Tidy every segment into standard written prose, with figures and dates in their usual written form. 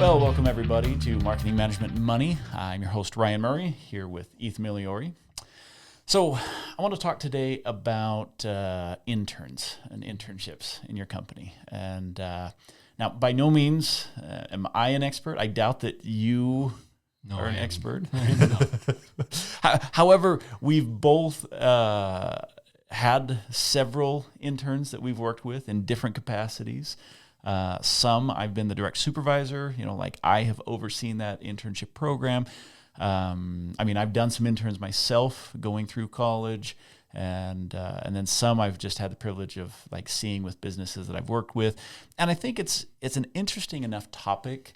Well, welcome everybody to Marketing Management Money. I'm your host, Ryan Murray, here with Ethan Miliori. So I want to talk today about interns and internships in your company. And now, by no means am I an expert. I doubt that you are an expert. However, we've both had several interns that we've worked with in different capacities. Some I've been the direct supervisor, like I have overseen that internship program. I've done some interns myself going through college, and then some I've just had the privilege of seeing with businesses that I've worked with. And I think it's an interesting enough topic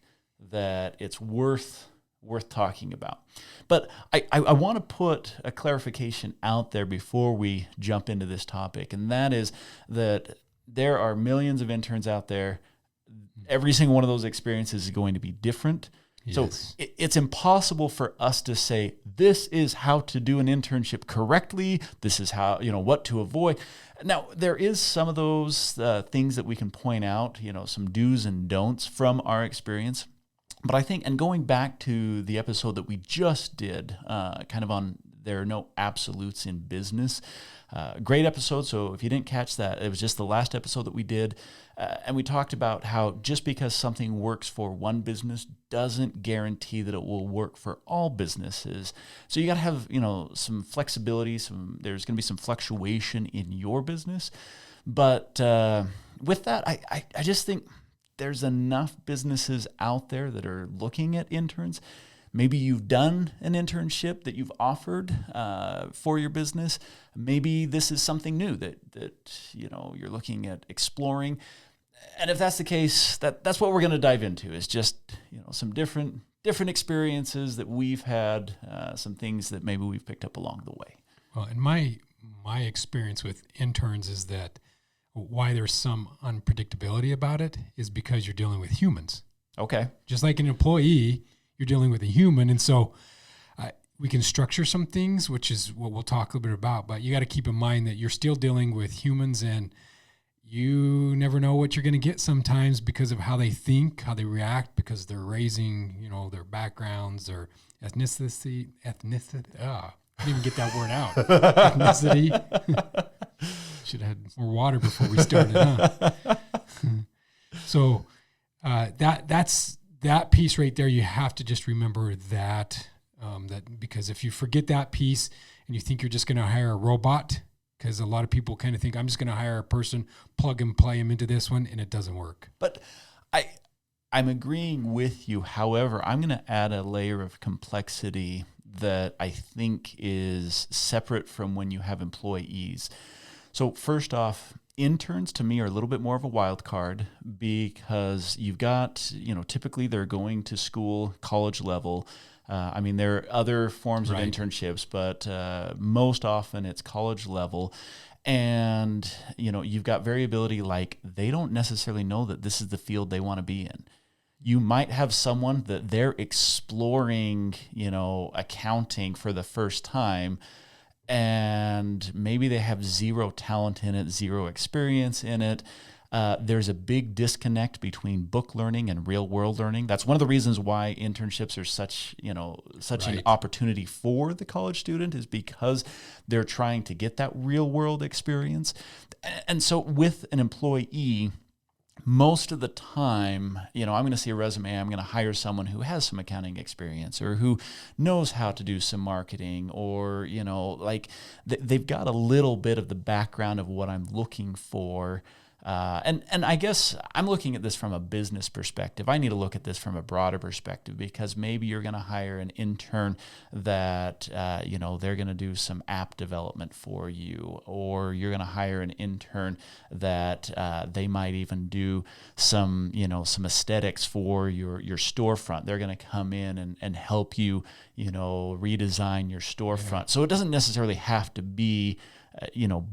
that it's worth talking about. But I want to put a clarification out there before we jump into this topic, and that is that there are millions of interns out there. Every single one of those experiences is going to be different. Yes. So it's impossible for us to say, this is how to do an internship correctly. This is how, what to avoid. Now, there is some of those things that we can point out, some do's and don'ts from our experience. But I think, and going back to the episode that we just did, kind of on there are no absolutes in business. Great episode. So if you didn't catch that, it was just the last episode that we did. And we talked about how just because something works for one business doesn't guarantee that it will work for all businesses. So you got to have, some flexibility. There's going to be some fluctuation in your business. But with that, I just think there's enough businesses out there that are looking at interns. Maybe you've done an internship that you've offered for your business. Maybe this is something new that you're looking at exploring. And if that's the case, that's what we're going to dive into, is just some different experiences that we've had, some things that maybe we've picked up along the way. Well, and my experience with interns is that why there's some unpredictability about it is because you're dealing with humans. Okay. Just like an employee, you're dealing with a human. And so we can structure some things, which is what we'll talk a little bit about, but you got to keep in mind that you're still dealing with humans, and you never know what you're going to get sometimes because of how they think, how they react, because they're raising, their backgrounds, their ethnicity. I didn't even get that word out. Ethnicity. Should have had more water before we started, huh? So that's that piece right there. You have to just remember that because if you forget that piece and you think you're just going to hire a robot, because a lot of people kind of think I'm just going to hire a person, plug and play them into this one, and it doesn't work. But I'm agreeing with you. However, I'm going to add a layer of complexity that I think is separate from when you have employees. So first off, interns to me are a little bit more of a wild card because you've got, typically they're going to school, college level. There are other forms of internships, but most often it's college level. And, you've got variability, like they don't necessarily know that this is the field they want to be in. You might have someone that they're exploring, accounting for the first time, and maybe they have zero talent in it, zero experience in it. There's a big disconnect between book learning and real world learning. That's one of the reasons why internships are such an opportunity for the college student, is because they're trying to get that real world experience. And so with an employee, most of the time, I'm going to see a resume, I'm going to hire someone who has some accounting experience or who knows how to do some marketing, or, they've got a little bit of the background of what I'm looking for. And I guess I'm looking at this from a business perspective. I need to look at this from a broader perspective, because maybe you're going to hire an intern that, they're going to do some app development for you, or you're going to hire an intern that they might even do some aesthetics for your storefront. They're going to come in and help you, redesign your storefront. Yeah. So it doesn't necessarily have to be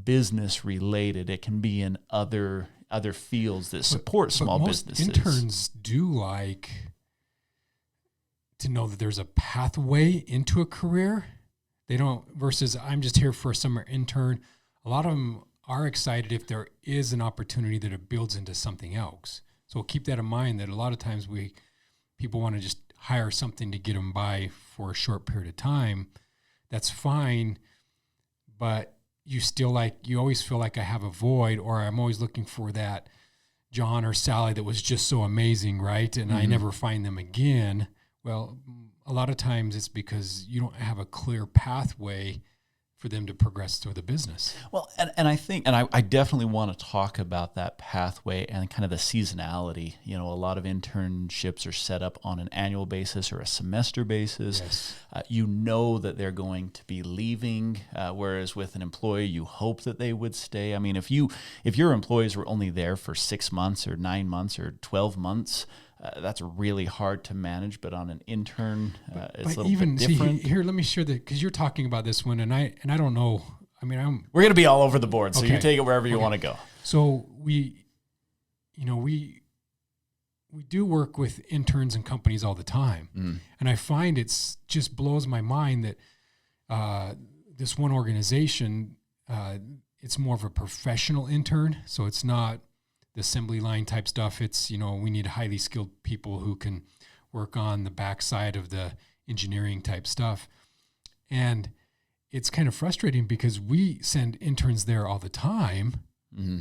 business related. It can be in other fields that support small businesses. Interns do like to know that there's a pathway into a career. They don't, versus I'm just here for a summer intern. A lot of them are excited if there is an opportunity that it builds into something else. So keep that in mind, that a lot of times we people want to just hire something to get them by for a short period of time, that's fine. But you always feel like I have a void, or I'm always looking for that John or Sally that was just so amazing, right? And I never find them again. Well, a lot of times it's because you don't have a clear pathway for them to progress through the business. Well, and I think, and I definitely want to talk about that pathway and kind of the seasonality. A lot of internships are set up on an annual basis or a semester basis. Yes. That they're going to be leaving, whereas with an employee, you hope that they would stay. I mean, if your employees were only there for 6 months or 9 months or 12 months, that's really hard to manage, but on an intern, it's a little bit different. Here, let me share that, because you're talking about this one, and I don't know. I mean, we're going to be all over the board, so okay. You take it wherever you want to go. So we do work with interns and companies all the time, and I find it's just blows my mind that this one organization, it's more of a professional intern, so it's not the assembly line type stuff. It's, we need highly skilled people who can work on the backside of the engineering type stuff. And it's kind of frustrating because we send interns there all the time. Mm-hmm.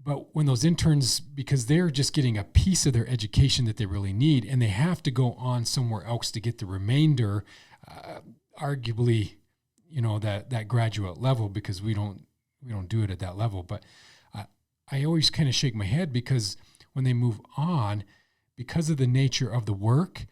But when those interns, because they're just getting a piece of their education that they really need, and they have to go on somewhere else to get the remainder, arguably, that graduate level, because we don't do it at that level. But I always kind of shake my head, because when they move on, because of the nature of the work,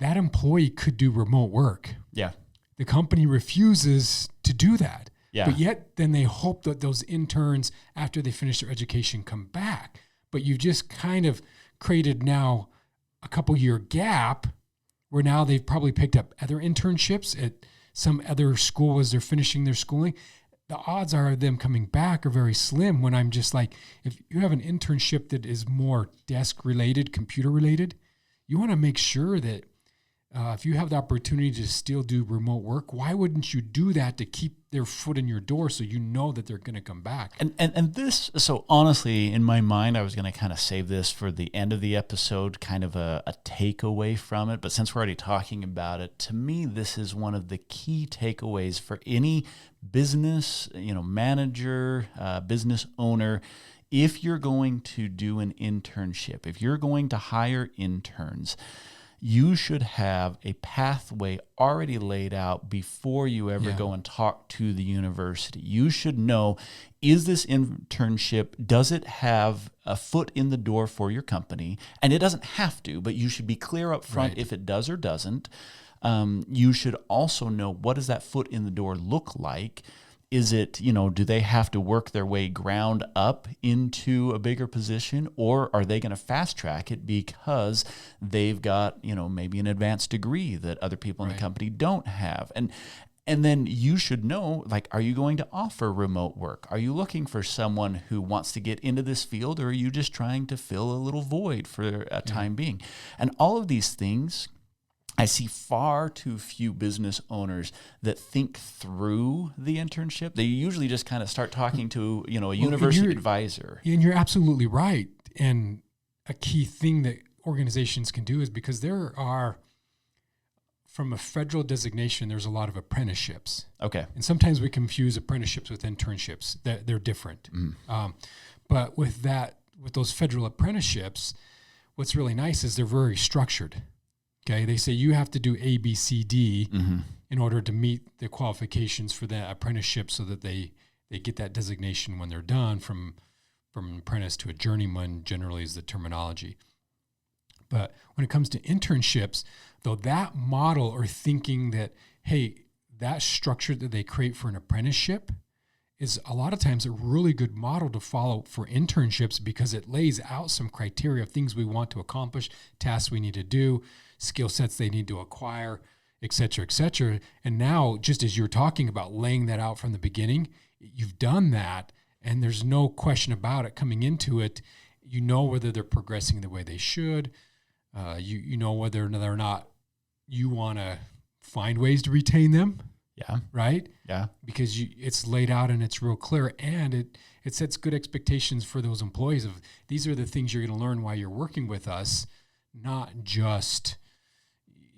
that employee could do remote work. Yeah. The company refuses to do that. Yeah. But yet then they hope that those interns, after they finish their education, come back. But you've just kind of created now a couple year gap where now they've probably picked up other internships at some other school as they're finishing their schooling. The odds are of them coming back are very slim, when I'm just like, if you have an internship that is more desk related, computer related, you want to make sure that if you have the opportunity to still do remote work, why wouldn't you do that to keep their foot in your door so you know that they're going to come back? And this, so honestly, in my mind, I was going to kind of save this for the end of the episode, kind of a takeaway from it. But since we're already talking about it, to me, this is one of the key takeaways for any business, manager, business owner. If you're going to do an internship, if you're going to hire interns, you should have a pathway already laid out before you ever go and talk to the university. You should know, is this internship, does it have a foot in the door for your company? And it doesn't have to, but you should be clear up front if it does or doesn't. You should also know, what does that foot in the door look like? Is it, do they have to work their way ground up into a bigger position, or are they going to fast track it because they've got, maybe an advanced degree that other people in the company don't have? And then you should know, like, are you going to offer remote work? Are you looking for someone who wants to get into this field, or are you just trying to fill a little void for a time being? And all of these things, I see far too few business owners that think through the internship. They usually just kind of start talking to, a university advisor. And you're absolutely right. And a key thing that organizations can do is, because there are, from a federal designation, there's a lot of apprenticeships. Okay. And sometimes we confuse apprenticeships with internships. They're different. But with those federal apprenticeships, what's really nice is they're very structured. Okay, they say you have to do A, B, C, D in order to meet the qualifications for that apprenticeship, so that they get that designation when they're done. From apprentice to a journeyman generally is the terminology. But when it comes to internships, though, that model, or thinking that, hey, that structure that they create for an apprenticeship is a lot of times a really good model to follow for internships, because it lays out some criteria of things we want to accomplish, tasks we need to do, skill sets they need to acquire, et cetera, et cetera. And now, just as you're talking about laying that out from the beginning, you've done that, and there's no question about it coming into it. You know whether they're progressing the way they should. You know whether or not you want to find ways to retain them. Yeah. Right? Yeah. Because it's laid out and it's real clear, and it sets good expectations for those employees of, these are the things you're going to learn while you're working with us. not just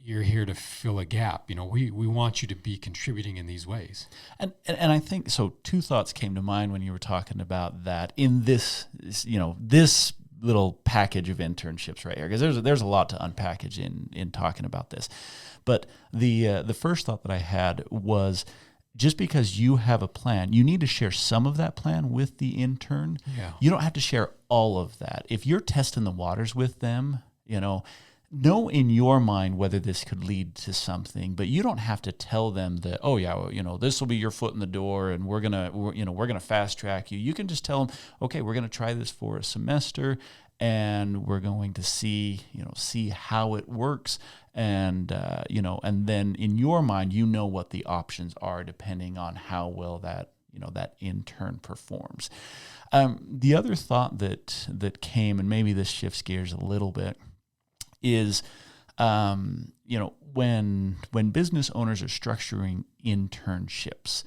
you're here to fill a gap. We want you to be contributing in these ways. And I think, so two thoughts came to mind when you were talking about that in this, this little package of internships right here, because there's a lot to unpackage in talking about this. But the first thought that I had was, just because you have a plan, you need to share some of that plan with the intern. Yeah. You don't have to share all of that. If you're testing the waters with them, know in your mind whether this could lead to something, but you don't have to tell them that, oh yeah, well, this will be your foot in the door and we're gonna fast track you. You can just tell them, okay, we're gonna try this for a semester and we're going to see how it works. And, and then in your mind, what the options are depending on how well that intern performs. The other thought that came, and maybe this shifts gears a little bit, is, when business owners are structuring internships,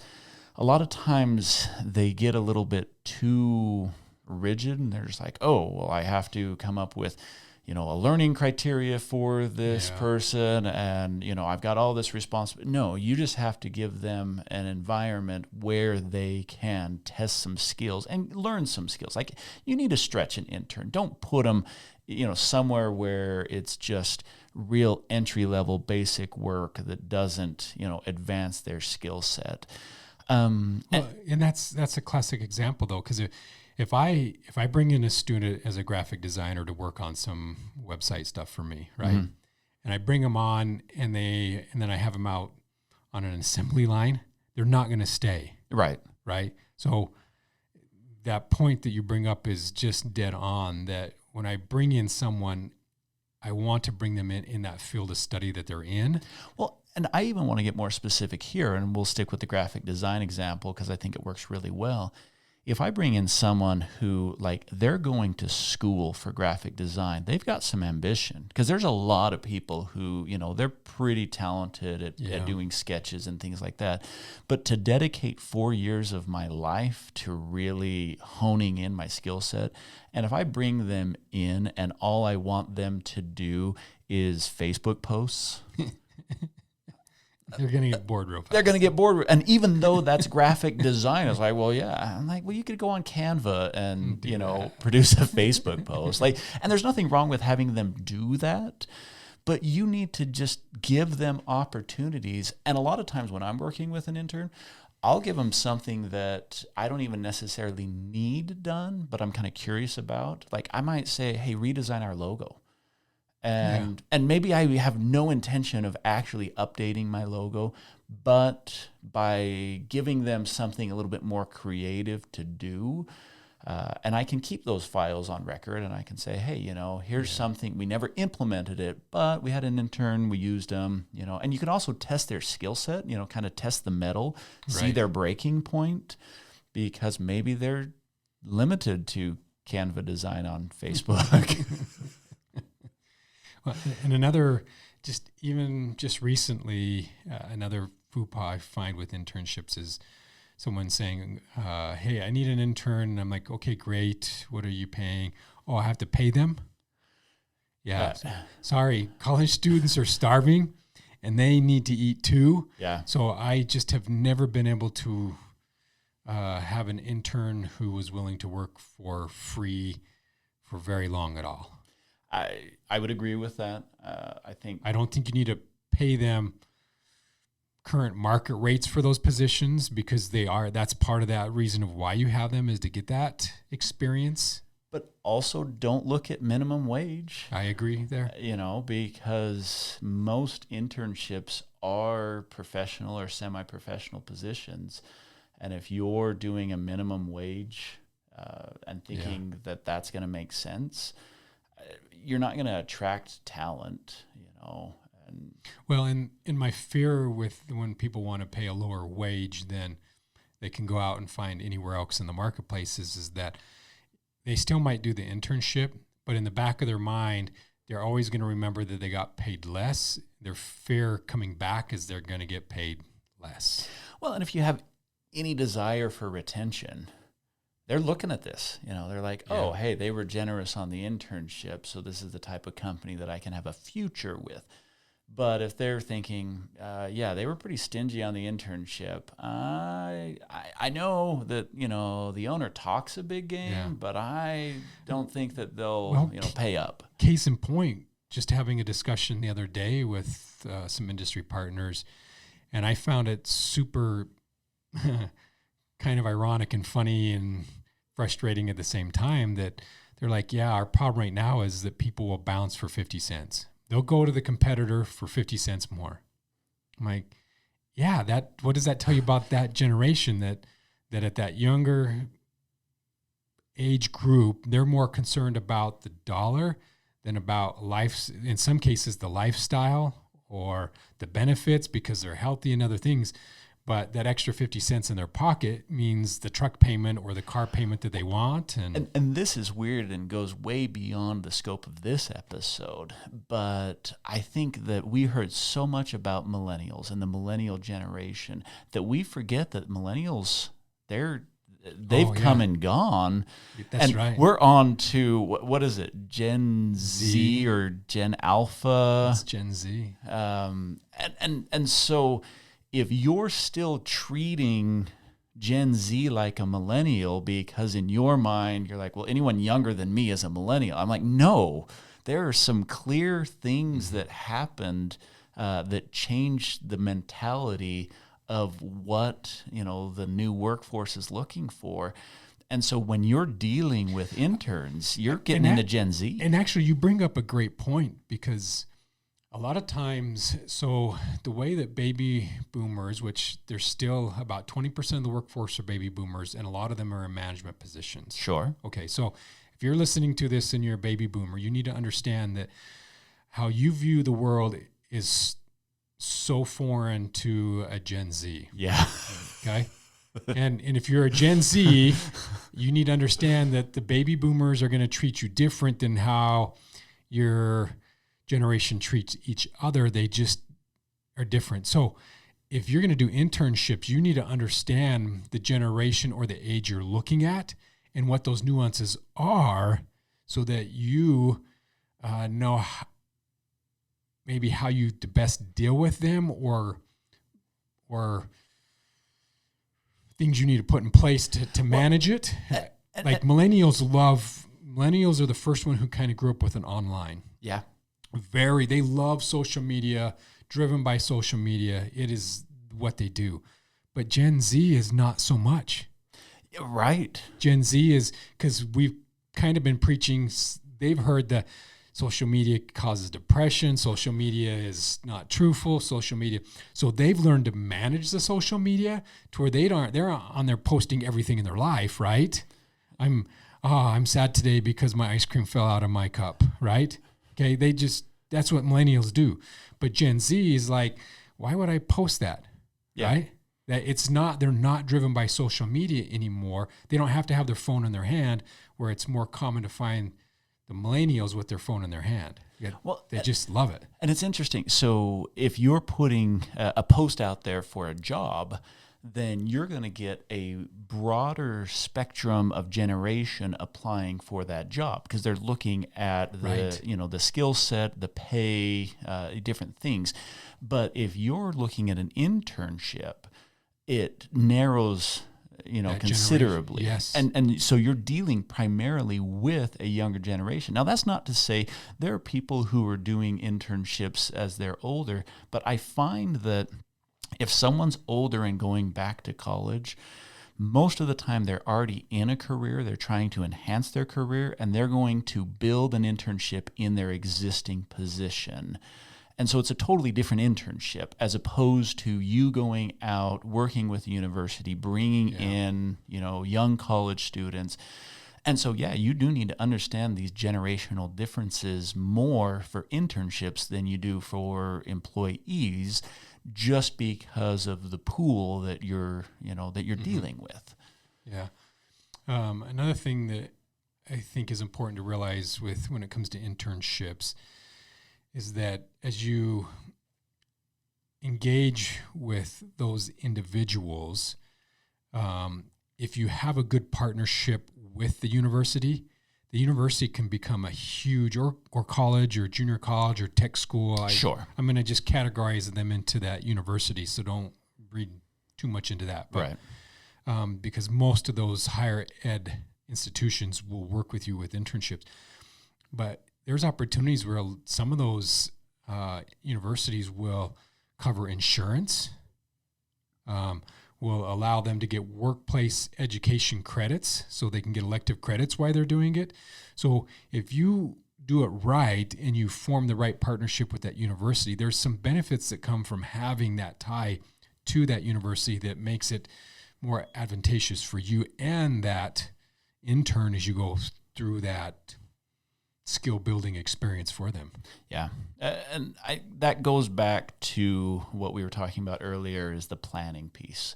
a lot of times they get a little bit too rigid, and they're just like, oh, well, I have to come up with, a learning criteria for this person, and, I've got all this responsibility. No, you just have to give them an environment where they can test some skills and learn some skills. Like, you need to stretch an intern. Don't put them, somewhere where it's just real entry-level basic work that doesn't, advance their skill set. And that's a classic example, though, because if I bring in a student as a graphic designer to work on some website stuff for me, right, Mm-hmm. and I bring them on, and then I have them out on an assembly line, they're not going to stay, Right. So that point that you bring up is just dead on. That when I bring in someone, I want to bring them in that field of study that they're in. Well, and I even want to get more specific here, and we'll stick with the graphic design example because I think it works really well. If I bring in someone who, they're going to school for graphic design, they've got some ambition, because there's a lot of people who, they're pretty talented at doing sketches and things like that. But to dedicate 4 years of my life to really honing in my skill set, and if I bring them in and all I want them to do is Facebook posts, they're going to get bored real fast. They're going to get bored. And even though that's graphic design, it's like, well, yeah. I'm like, well, you could go on Canva and, produce a Facebook post. And there's nothing wrong with having them do that, but you need to just give them opportunities. And a lot of times when I'm working with an intern, I'll give them something that I don't even necessarily need done, but I'm kind of curious about. I might say, hey, redesign our logo. And maybe I have no intention of actually updating my logo, but by giving them something a little bit more creative to do, and I can keep those files on record, and I can say, hey, here's something, we never implemented it, but we had an intern, we used them, and you can also test their skill set, kind of test the metal, see their breaking point, because maybe they're limited to Canva design on Facebook. Well, and another, just recently, another faux pas I find with internships is someone saying, hey, I need an intern. And I'm like, okay, great. What are you paying? Oh, I have to pay them? Yeah. Sorry, college students are starving and they need to eat too. Yeah. So I just have never been able to have an intern who was willing to work for free for very long at all. I would agree with that. I don't think you need to pay them current market rates for those positions, because that's part of that reason of why you have them, is to get that experience. But also don't look at minimum wage. I agree there. Because most internships are professional or semi-professional positions. And if you're doing a minimum wage and thinking that that's going to make sense, you're not going to attract talent, And well, in my fear with when people want to pay a lower wage than they can go out and find anywhere else in the marketplace is that they still might do the internship, but in the back of their mind, they're always going to remember that they got paid less. Their fear coming back is they're going to get paid less. Well, and if you have any desire for retention, they're looking at this, they're like, Yeah. oh, hey, they were generous on the internship, so this is the type of company that I can have a future with. But if they're thinking, yeah, they were pretty stingy on the internship, I know that, the owner talks a big game, but I don't think that they'll, pay up. Case in point, just having a discussion the other day with some industry partners, and I found it super kind of ironic and funny and frustrating at the same time that they're like, yeah, our problem right now is that people will bounce for 50 cents. They'll go to the competitor for 50 cents more. I'm like, yeah, what does that tell you about that generation, that at that younger age group, they're more concerned about the dollar than about life, in some cases, the lifestyle or the benefits because they're healthy and other things. But that extra 50 cents in their pocket means the truck payment or the car payment that they want. And this is weird and goes way beyond the scope of this episode. But I think that we heard so much about millennials and the millennial generation that we forget that millennials, they've come and gone. That's right. We're on to, what is it, Gen Z or Gen Alpha? It's Gen Z. And so if you're still treating Gen Z like a millennial because in your mind you're like, well, anyone younger than me is a millennial. I'm like, no, there are some clear things that happened that changed the mentality of what, the new workforce is looking for. And so when you're dealing with interns, you're getting into Gen Z. And actually, you bring up a great point because a lot of times, so the way that baby boomers, which there's still about 20% of the workforce are baby boomers, and a lot of them are in management positions. Sure. Okay, so if you're listening to this and you're a baby boomer, you need to understand that how you view the world is so foreign to a Gen Z. Yeah. Okay. And if you're a Gen Z, you need to understand that the baby boomers are going to treat you different than how your generation treats each other. They just are different. So if you're going to do internships, you need to understand the generation or the age you're looking at and what those nuances are so that you know maybe how you to best deal with them or things you need to put in place to manage it. Like millennials are the first one who kind of grew up with an online. Yeah. They love social media, driven by social media. It is what they do. But Gen Z is not so much. Right. Gen Z is, because we've kind of been preaching, they've heard that social media causes depression, social media is not truthful, social media. So they've learned to manage the social media to where they're on there posting everything in their life, right? I'm sad today because my ice cream fell out of my cup, right? Okay, that's what millennials do. But Gen Z is like, why would I post that? Yeah. Right? That they're not driven by social media anymore. They don't have to have their phone in their hand, where it's more common to find the millennials with their phone in their hand. They just love it. And it's interesting. So if you're putting a post out there for a job, then you're going to get a broader spectrum of generation applying for that job because they're looking at the skill set, the pay, different things. But if you're looking at an internship, it narrows considerably. Yes. And so you're dealing primarily with a younger generation. Now, that's not to say there are people who are doing internships as they're older, but I find that if someone's older and going back to college, most of the time they're already in a career, they're trying to enhance their career, and they're going to build an internship in their existing position. And so it's a totally different internship as opposed to you going out, working with the university, bringing in, young college students. And so, you do need to understand these generational differences more for internships than you do for employees, just because of the pool that you're dealing with. Yeah. Another thing that I think is important to realize when it comes to internships is that as you engage with those individuals, if you have a good partnership with the university can become a huge, or college or junior college or tech school. Sure. I'm going to just categorize them into that university, so don't read too much into that. But, Right. Because most of those higher ed institutions will work with you with internships. But there's opportunities where some of those universities will cover insurance, will allow them to get workplace education credits so they can get elective credits while they're doing it. So if you do it right and you form the right partnership with that university, there's some benefits that come from having that tie to that university that makes it more advantageous for you and that intern as you go through that skill building experience for them. Yeah. And that goes back to what we were talking about earlier, is the planning piece.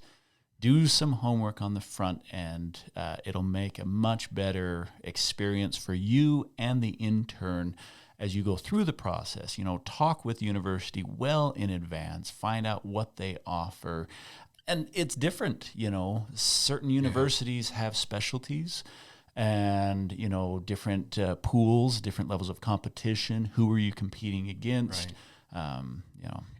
Do some homework on the front end. It'll make a much better experience for you and the intern as you go through the process. Talk with the university well in advance, find out what they offer. And it's different, certain universities have specialties and, different pools, different levels of competition. Who are you competing against? Right.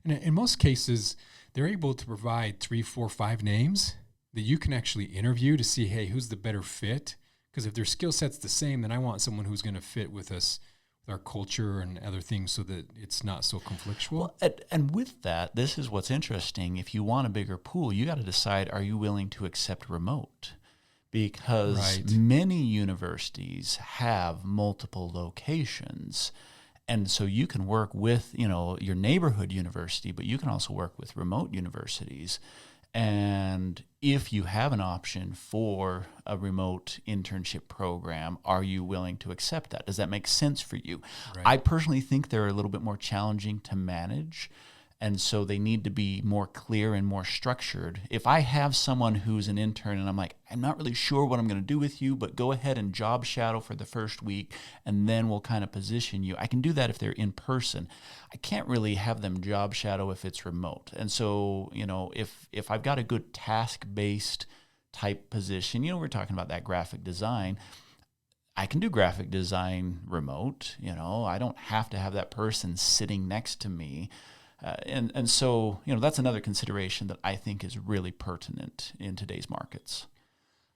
And in most cases, they're able to provide 3, 4, 5 names that you can actually interview to see, hey, who's the better fit? Because if their skill set's the same, then I want someone who's going to fit with us, with our culture and other things, so that it's not so conflictual. Well, and with that, this is what's interesting. If you want a bigger pool, you got to decide, are you willing to accept remote? Because many universities have multiple locations. And so you can work with, your neighborhood university, but you can also work with remote universities. And if you have an option for a remote internship program, are you willing to accept that? Does that make sense for you? Right. I personally think they're a little bit more challenging to manage. And so they need to be more clear and more structured. If I have someone who's an intern and I'm like, I'm not really sure what I'm going to do with you, but go ahead and job shadow for the first week, and then we'll kind of position you. I can do that if they're in person. I can't really have them job shadow if it's remote. And so, if I've got a good task-based type position, we're talking about that graphic design, I can do graphic design remote. I don't have to have that person sitting next to me. And so, that's another consideration that I think is really pertinent in today's markets.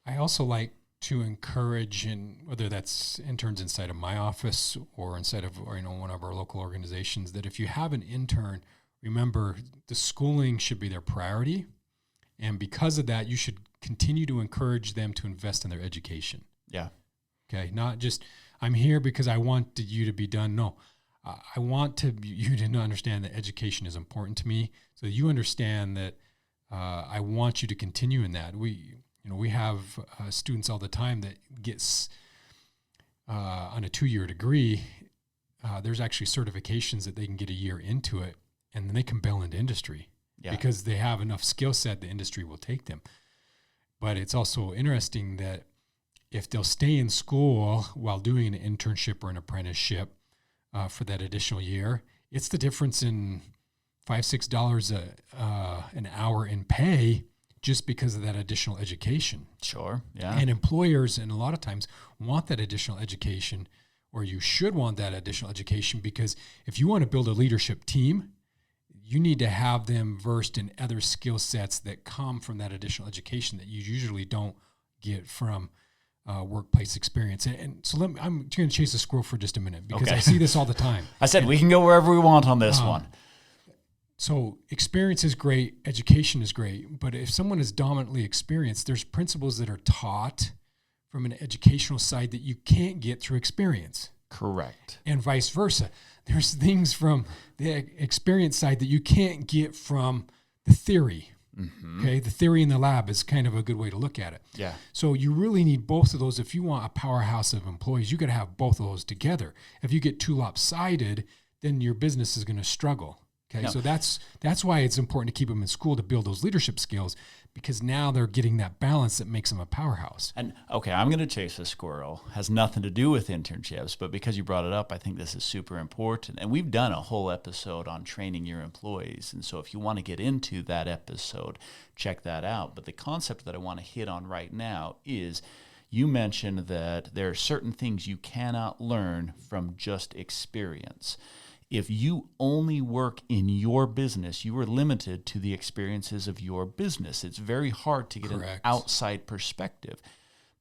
I also like to encourage, whether that's interns inside of my office or inside of one of our local organizations, that if you have an intern, remember the schooling should be their priority. And because of that, you should continue to encourage them to invest in their education. Yeah. Okay. Not just, I'm here because I want you to be done. No. I want you to understand that education is important to me, so you understand that I want you to continue in that. We have students all the time that gets on a 2-year degree. There's actually certifications that they can get a year into it, and then they can bail into industry because they have enough skill set. The industry will take them. But it's also interesting that if they'll stay in school while doing an internship or an apprenticeship, for that additional year, it's the difference in $5-6 an hour in pay just because of that additional education. Sure, yeah. And employers, and a lot of times, want that additional education, or you should want that additional education, because if you want to build a leadership team, you need to have them versed in other skill sets that come from that additional education that you usually don't get from workplace experience. And so I'm going to chase the squirrel for just a minute, because I see this all the time. I said we can go wherever we want on this one. So experience is great, education is great, but if someone is dominantly experienced, there's principles that are taught from an educational side that you can't get through experience. Correct. And vice versa. There's things from the experience side that you can't get from the theory. Mm-hmm. Okay, the theory in the lab is kind of a good way to look at it. Yeah. So you really need both of those. If you want a powerhouse of employees, you got to have both of those together. If you get too lopsided, then your business is going to struggle. Okay, so that's why it's important to keep them in school to build those leadership skills, because now they're getting that balance that makes them a powerhouse. And okay, I'm going to chase a squirrel. Has nothing to do with internships, but because you brought it up, I think this is super important. And we've done a whole episode on training your employees. And so if you want to get into that episode, check that out. But the concept that I want to hit on right now is you mentioned that there are certain things you cannot learn from just experience. If you only work in your business, you are limited to the experiences of your business. It's very hard to get an outside perspective.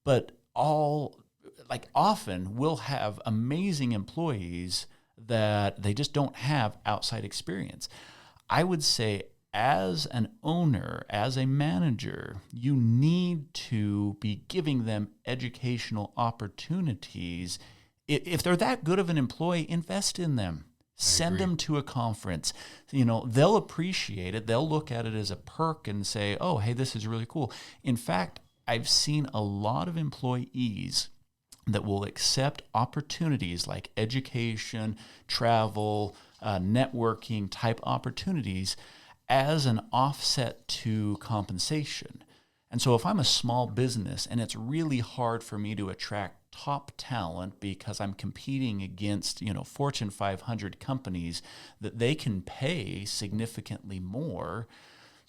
But often we'll have amazing employees that they just don't have outside experience. I would say as an owner, as a manager, you need to be giving them educational opportunities. If they're that good of an employee, invest in them. Send them to a conference. They'll appreciate it. They'll look at it as a perk and say, oh, hey, this is really cool. In fact, I've seen a lot of employees that will accept opportunities like education, travel, networking type opportunities as an offset to compensation. And so if I'm a small business and it's really hard for me to attract top talent because I'm competing against, Fortune 500 companies that they can pay significantly more,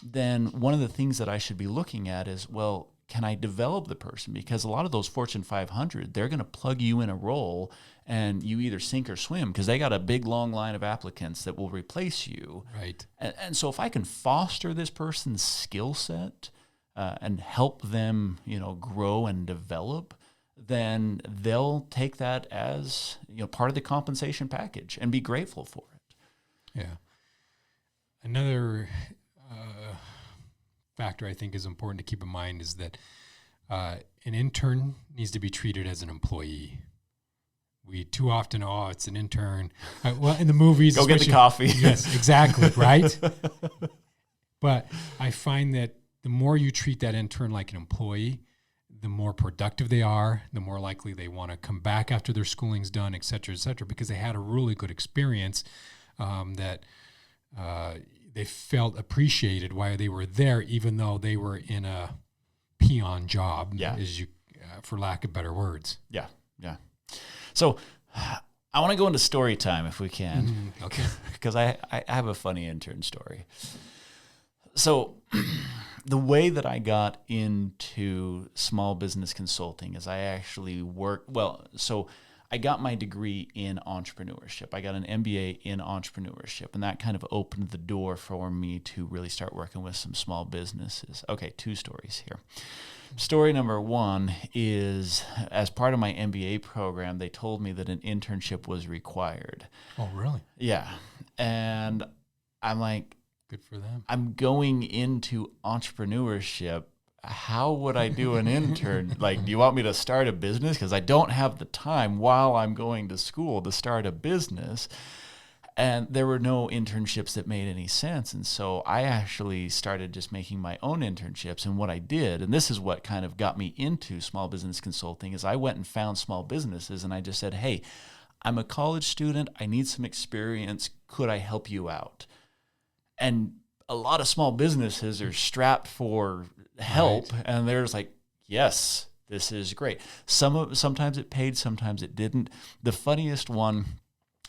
then one of the things that I should be looking at is, well, can I develop the person? Because a lot of those Fortune 500, they're going to plug you in a role and you either sink or swim because they got a big, long line of applicants that will replace you. Right. And so if I can foster this person's skill set and help them, grow and develop, then they'll take that as part of the compensation package and be grateful for it. Yeah. Another factor I think is important to keep in mind is that an intern needs to be treated as an employee. We too often, it's an intern. In the movies, go get the coffee. Yes, exactly, right? But I find that the more you treat that intern like an employee, the more productive they are, the more likely they want to come back after their schooling's done, et cetera, because they had a really good experience that they felt appreciated while they were there, even though they were in a peon job, for lack of better words. Yeah. So I want to go into story time if we can. Okay. Because I have a funny intern story. So the way that I got into small business consulting is I actually I got my degree in entrepreneurship. I got an MBA in entrepreneurship, and that kind of opened the door for me to really start working with some small businesses. Okay, 2 stories here. Story number 1 is, as part of my MBA program, they told me that an internship was required. Oh, really? Yeah. And I'm like, good for them. I'm going into entrepreneurship. How would I do an intern? Do you want me to start a business? Because I don't have the time while I'm going to school to start a business. And there were no internships that made any sense. And so I actually started just making my own internships. And what I did, and this is what kind of got me into small business consulting, is I went and found small businesses and I just said, hey, I'm a college student. I need some experience. Could I help you out? And a lot of small businesses are strapped for help, right. And they're just like, yes, this is great. Sometimes it paid, sometimes it didn't. The funniest one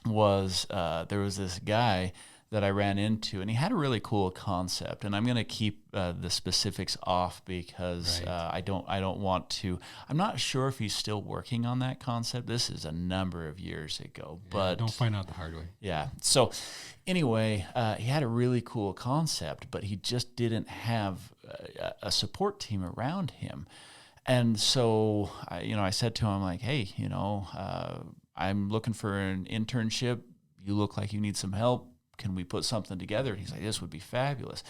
was there was this guy that I ran into, and he had a really cool concept. And I'm going to keep the specifics off because right. I don't want to. I'm not sure if he's still working on that concept. This is a number of years ago, but don't find out the hard way. Yeah. So anyway, he had a really cool concept, but he just didn't have a support team around him. And so I said to him, like, hey, I'm looking for an internship. You look like you need some help. Can we put something together? And he's like, this would be fabulous.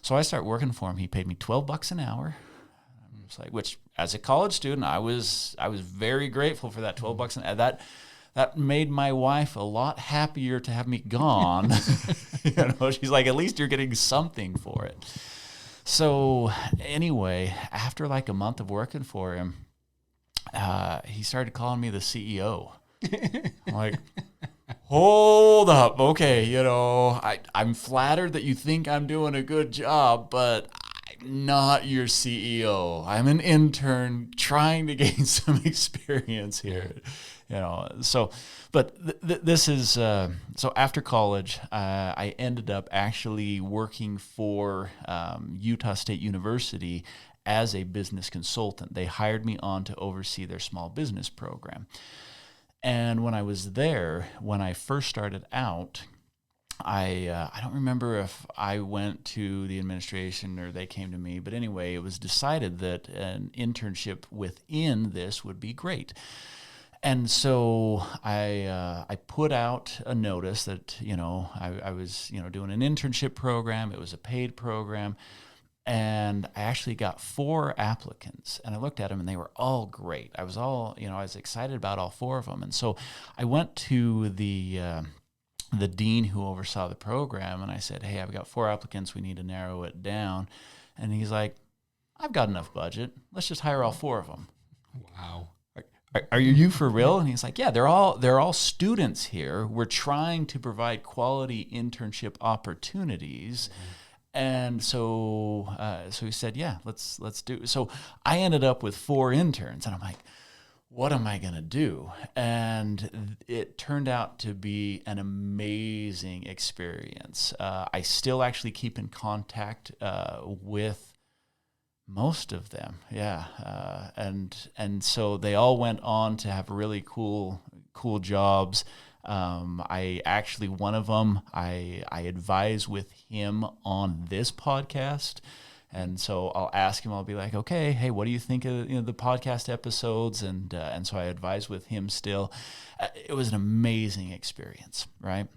So I start working for him. He paid me $12 an hour. Which as a college student, I was very grateful for that $12 an hour. That made my wife a lot happier to have me gone. She's like, at least you're getting something for it. So anyway, after like a month of working for him, he started calling me the CEO. I'm like, hold up. Okay. I'm flattered that you think I'm doing a good job, but not your CEO. I'm an intern trying to gain some experience here. So, but this is, so after college, I ended up actually working for Utah State University as a business consultant. They hired me on to oversee their small business program. And when I was there, when I first started out, I don't remember if I went to the administration or they came to me, but anyway, it was decided that an internship within this would be great. And so I put out a notice that, I was, doing an internship program. It was a paid program. And I actually got 4 applicants, and I looked at them and they were all great. I was excited about all 4 of them. And so I went to the dean who oversaw the program, and I said, hey, I've got 4 applicants. We need to narrow it down. And he's like, I've got enough budget. Let's just hire all 4 of them. Wow. Are you for real? And he's like, yeah, they're all students here. We're trying to provide quality internship opportunities. And so he said, yeah, let's do it. So I ended up with 4 interns, and I'm like, what am I going to do? And it turned out to be an amazing experience. I still actually keep in contact with most of them. Yeah. And so they all went on to have really cool jobs. I actually, one of them, I advise with him on this podcast. And so I'll ask him, I'll be like, okay, hey, what do you think of the podcast episodes? And so I advise with him still. It was an amazing experience, right?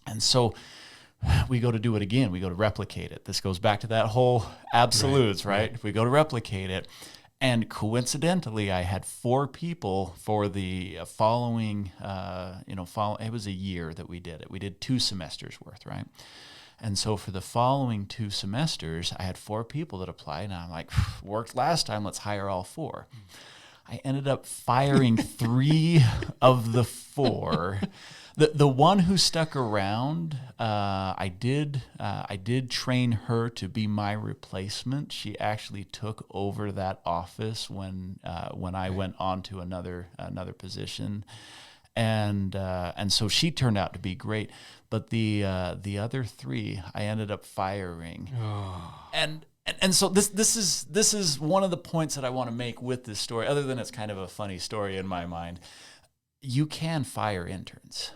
And so we go to do it again. We go to replicate it. This goes back to that whole absolutes, right? We go to replicate it. And coincidentally, I had 4 people for the following, it was a year that we did it. We did 2 semesters worth, right? And so for the following 2 semesters, I had 4 people that applied, and I'm like, worked last time, let's hire all 4. I ended up firing 3 of the 4. The one who stuck around, I did train her to be my replacement. She actually took over that office when I went on to another position, and so she turned out to be great. But the other 3, I ended up firing, and so this is one of the points that I want to make with this story. Other than it's kind of a funny story in my mind, you can fire interns.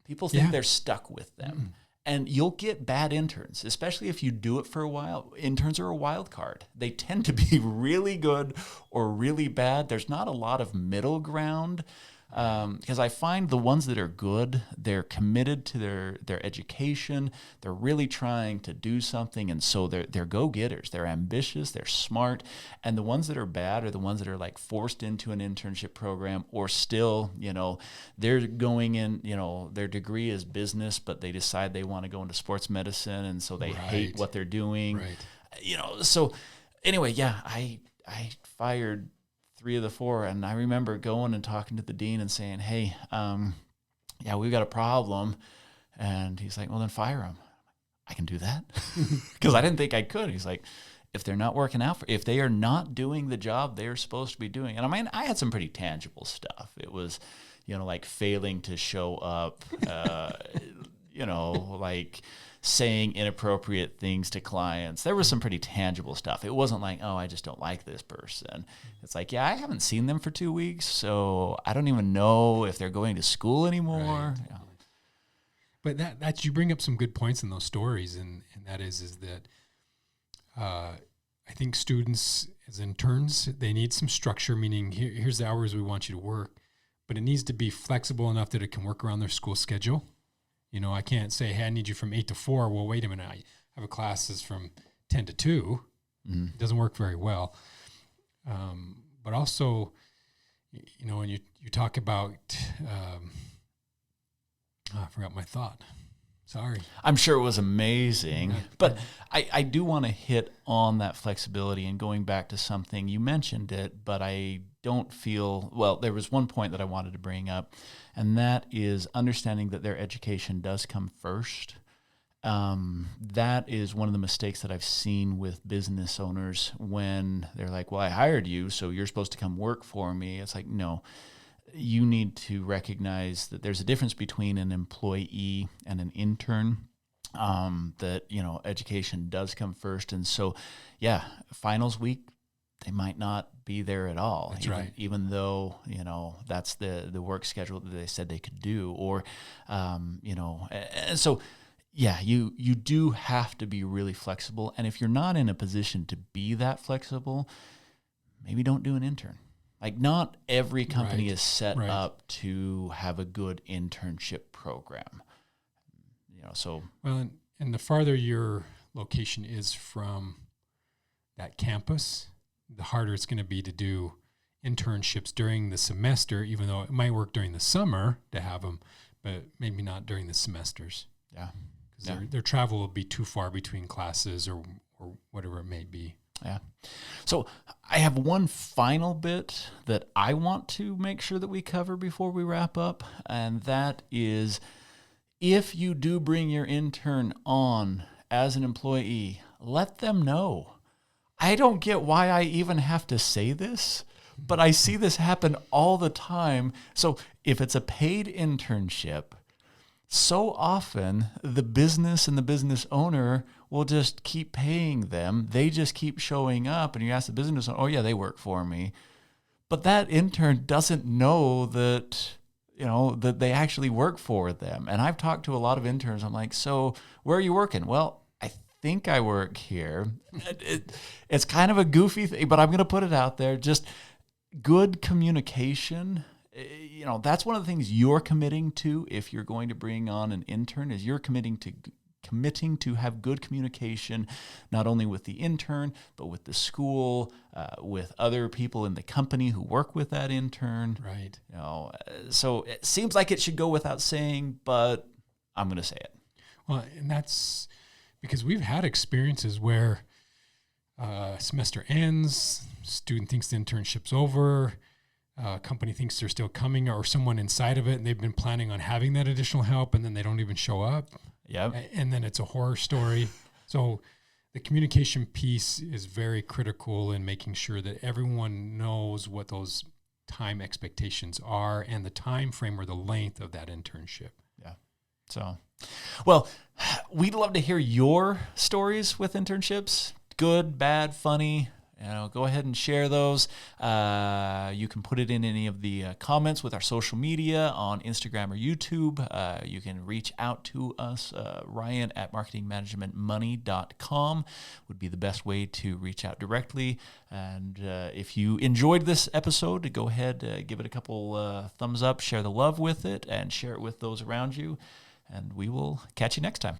People think they're stuck with them. And you'll get bad interns, especially if you do it for a while. Interns are a wild card. They tend to be really good or really bad. There's not a lot of middle ground. Because I find the ones that are good, they're committed to their education. They're really trying to do something, and so they're go-getters. They're ambitious. They're smart. And the ones that are bad are the ones that are like forced into an internship program, or still, they're going in. Their degree is business, but they decide they want to go into sports medicine, and so they hate what they're doing. Right. So anyway, I fired 3 of the 4, and I remember going and talking to the dean and saying, hey, we've got a problem. And he's like, well, then fire them. I can do that? Because I didn't think I could. He's like, if they're not working out, if they are not doing the job they're supposed to be doing. And I mean, I had some pretty tangible stuff. It was, like failing to show up, like saying inappropriate things to clients. There was some pretty tangible stuff. It wasn't like, oh, I just don't like this person. It's like, I haven't seen them for 2 weeks, so I don't even know if they're going to school anymore. Right. But that you bring up some good points in those stories, and that is that I think students as interns, they need some structure, meaning here's the hours we want you to work, but it needs to be flexible enough that it can work around their school schedule. I can't say, hey, I need you from 8 to 4. Well, wait a minute. I have a classes from 10 to 2. Mm-hmm. It doesn't work very well. But also, when you talk about, I forgot my thought. Sorry. I'm sure it was amazing. But I do want to hit on that flexibility, and going back to something, you mentioned it, but I don't feel, well, there was one point that I wanted to bring up, and that is understanding that their education does come first. That is one of the mistakes that I've seen with business owners when they're like, well, I hired you, so you're supposed to come work for me. It's like, no, you need to recognize that there's a difference between an employee and an intern. That, education does come first. And so, yeah, finals week, they might not be there at all. That's right. Even though, that's the work schedule that they said they could do, or, and so, yeah, you do have to be really flexible. And if you're not in a position to be that flexible, maybe don't do an intern. Like, not every company is set up to have a good internship program. So. Well, and the farther your location is from that campus, the harder it's going to be to do internships during the semester, even though it might work during the summer to have them, but maybe not during the semesters. Yeah. Because their travel will be too far between classes or whatever it may be. Yeah. So I have one final bit that I want to make sure that we cover before we wrap up, and that is, if you do bring your intern on as an employee, let them know. I don't get why I even have to say this, but I see this happen all the time. So if it's a paid internship, so often the business and the business owner will just keep paying them. They just keep showing up, and you ask the business owner, oh yeah, they work for me. But that intern doesn't know that, that they actually work for them. And I've talked to a lot of interns. I'm like, so where are you working? Well, I think I work here. It's kind of a goofy thing, but I'm going to put it out there. Just good communication. That's one of the things you're committing to if you're going to bring on an intern, is you're committing to have good communication, not only with the intern, but with the school, with other people in the company who work with that intern. Right. So it seems like it should go without saying, but I'm going to say it. Well, and that's because we've had experiences where semester ends, student thinks the internship's over, company thinks they're still coming, or someone inside of it, and they've been planning on having that additional help, and then they don't even show up. Yep. And then it's a horror story. So the communication piece is very critical in making sure that everyone knows what those time expectations are and the time frame or the length of that internship. Yeah. So, well, we'd love to hear your stories with internships. Good, bad, funny. Go ahead and share those. You can put it in any of the comments with our social media on Instagram or YouTube. You can reach out to us. Ryan at marketingmanagementmoney.com would be the best way to reach out directly. And if you enjoyed this episode, go ahead, give it a couple thumbs up, share the love with it, and share it with those around you. And we will catch you next time.